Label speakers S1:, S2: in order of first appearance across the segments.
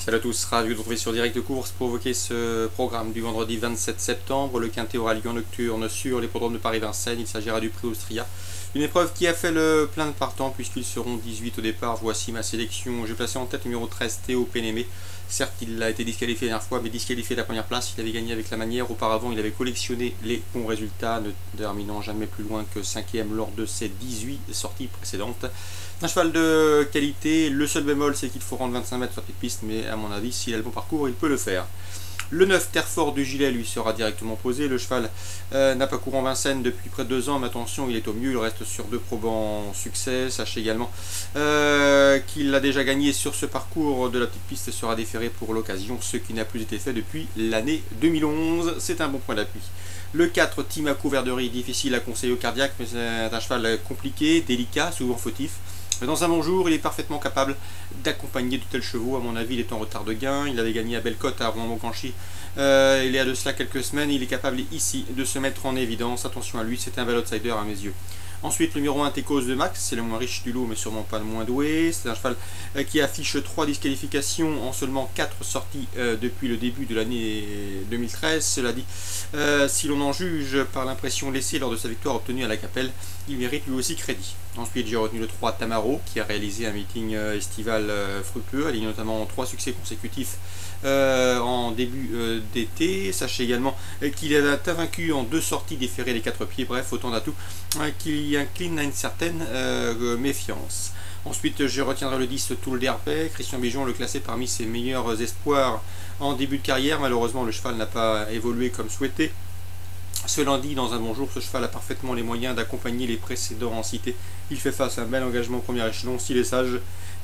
S1: Salut à tous, ravi de vous retrouver sur Direct Course pour évoquer ce programme du vendredi 27 septembre. Le Quintet aura lieu en nocturne sur l'hippodrome de Paris-Vincennes. Il s'agira du prix Austria. Une épreuve qui a fait le plein de partants puisqu'ils seront 18 au départ. Voici ma sélection. J'ai placé en tête numéro 13, Théo Pénémé. Certes, il a été disqualifié la dernière fois, mais disqualifié de la première place. Il avait gagné avec la manière. Auparavant, il avait collectionné les bons résultats, ne terminant jamais plus loin que 5e lors de ses 18 sorties précédentes. Un cheval de qualité, le seul bémol c'est qu'il faut rendre 25 mètres sur cette piste, mais à mon avis, s'il a le bon parcours, il peut le faire. Le 9, Terrefort du Gilet, lui sera directement posé. Le cheval n'a pas couru en Vincennes depuis près de 2 ans, mais attention, il est au mieux, il reste sur 2 probants succès. Sachez également qu'il a déjà gagné sur ce parcours de la petite piste et sera déféré pour l'occasion, ce qui n'a plus été fait depuis l'année 2011. C'est un bon point d'appui. Le 4, Timaco Verderie, difficile à conseiller au cardiaque, mais c'est un cheval compliqué, délicat, souvent fautif. Dans un bon jour, il est parfaitement capable d'accompagner de tels chevaux. À mon avis, il est en retard de gain. Il avait gagné à Bellecote à Rouen-Moncanchy il y a de cela quelques semaines. Il est capable ici de se mettre en évidence. Attention à lui, c'est un bel outsider à mes yeux. Ensuite, le numéro 1, Tecos de Max, c'est le moins riche du lot, mais sûrement pas le moins doué. C'est un cheval qui affiche 3 disqualifications en seulement 4 sorties depuis le début de l'année 2013. Cela dit, si l'on en juge par l'impression laissée lors de sa victoire obtenue à la Capelle, il mérite lui aussi crédit. Ensuite, j'ai retenu le 3, Tamaro, qui a réalisé un meeting estival fructueux, aligné notamment 3 succès consécutifs en début d'été. Sachez également qu'il a vaincu en 2 sorties déférées des 4 pieds. Bref, autant d'atouts qui incline à une certaine méfiance. Ensuite, je retiendrai le 10, Toul d'Herpet. Christian Bijon le classé parmi ses meilleurs espoirs en début de carrière. Malheureusement, le cheval n'a pas évolué comme souhaité. Cela dit, dans un bon jour, ce cheval a parfaitement les moyens d'accompagner les précédents en cité. Il fait face à un bel engagement au premier échelon. S'il est sage,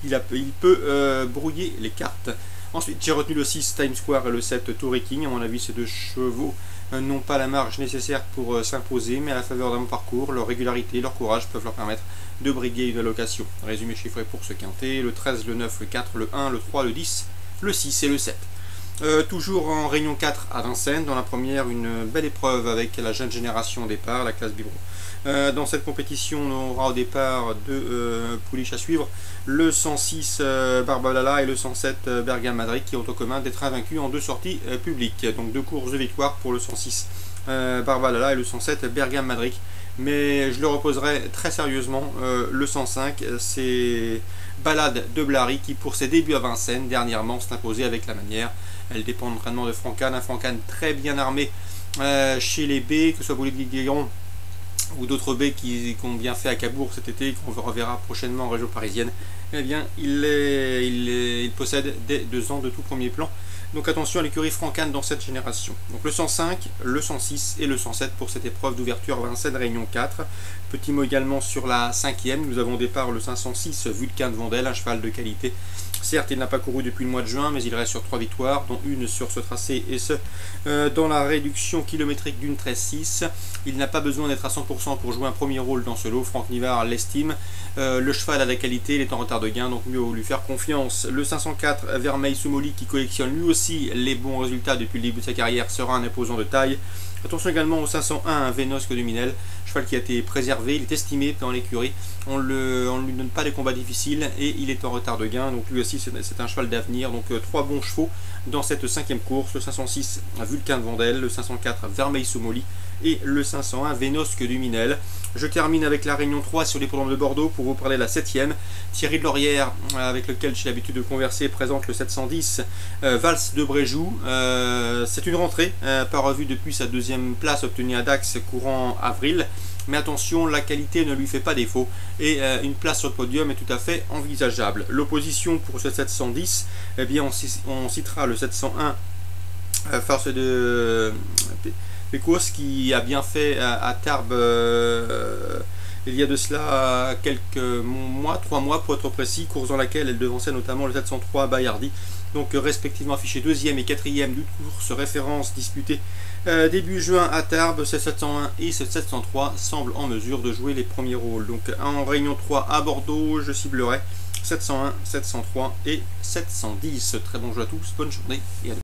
S1: il peut brouiller les cartes. Ensuite, j'ai retenu le 6, Times Square et le 7, Tory King. À mon avis, ces 2 chevaux n'ont pas la marge nécessaire pour s'imposer, mais à la faveur d'un bon parcours, leur régularité, leur courage peuvent leur permettre de briguer une allocation. Résumé chiffré pour ce quintet, le 13, le 9, le 4, le 1, le 3, le 10, le 6 et le 7. Toujours en Réunion 4 à Vincennes, dans la première, une belle épreuve avec la jeune génération au départ, la classe biberon. Dans cette compétition, on aura au départ 2 pouliches à suivre, le 106 Barbalala et le 107 Bergame Madrid, qui ont en commun d'être invaincus en 2 sorties publiques. Donc 2 courses de victoire pour le 106 Barbalala et le 107 Bergame Madrid. Mais je le reposerai très sérieusement, le 105, c'est Balade de Blary qui pour ses débuts à Vincennes dernièrement s'est imposé avec la manière. Elle dépend de l'entraînement de Francan, un Francan très bien armé chez les B, que ce soit Boulet-Guéguéron ou d'autres baies qui ont bien fait à Cabourg cet été, qu'on reverra prochainement en région parisienne. Eh bien, il possède dès 2 ans de tout premier plan. Donc attention à l'écurie Francan dans cette génération. Donc le 105, le 106 et le 107 pour cette épreuve d'ouverture Vincennes Réunion 4. Petit mot également sur la 5e. Nous avons au départ le 506 Vulcain de Vandel, un cheval de qualité. Certes, il n'a pas couru depuis le mois de juin, mais il reste sur 3 victoires, dont une sur ce tracé et ce dans la réduction kilométrique d'une 13,6. Il n'a pas besoin d'être à 100% pour jouer un premier rôle dans ce lot. Franck Nivard l'estime. Le cheval a la qualité, il est en retard de gain, donc mieux lui faire confiance. Le 504 Vermeil Soumoli, qui collectionne lui aussi les bons résultats depuis le début de sa carrière, sera un imposant de taille. Attention également au 501 Vénosque de Minel, cheval qui a été préservé, il est estimé dans l'écurie. On ne lui donne pas des combats difficiles et il est en retard de gain, donc lui aussi c'est un cheval d'avenir. Donc 3 bons chevaux dans cette 5e course, le 506 Vulcain de Vandel, le 504 Vermeil Soumoli et le 501 Vénosque du Minel. Je termine avec la Réunion 3 sur l'hippodrome de Bordeaux pour vous parler de la 7e. Thierry de Laurière, avec lequel j'ai l'habitude de converser, présente le 710 Valse de Bréjou. C'est une rentrée, pas revue depuis sa 2e place obtenue à Dax courant avril. Mais attention, la qualité ne lui fait pas défaut et une place sur le podium est tout à fait envisageable. L'opposition pour ce 710, eh bien on citera le 701 Force de Pécos qui a bien fait à Tarbes il y a de cela quelques mois, 3 mois pour être précis, course dans laquelle elle devançait notamment le 703 Bayardi. Donc respectivement affiché 2e et 4e d'une course référence disputée début juin à Tarbes. Ce 701 et ce 703 semblent en mesure de jouer les premiers rôles. Donc en Réunion 3 à Bordeaux, je ciblerai 701, 703 et 710. Très bon jeu à tous, bonne journée et à demain.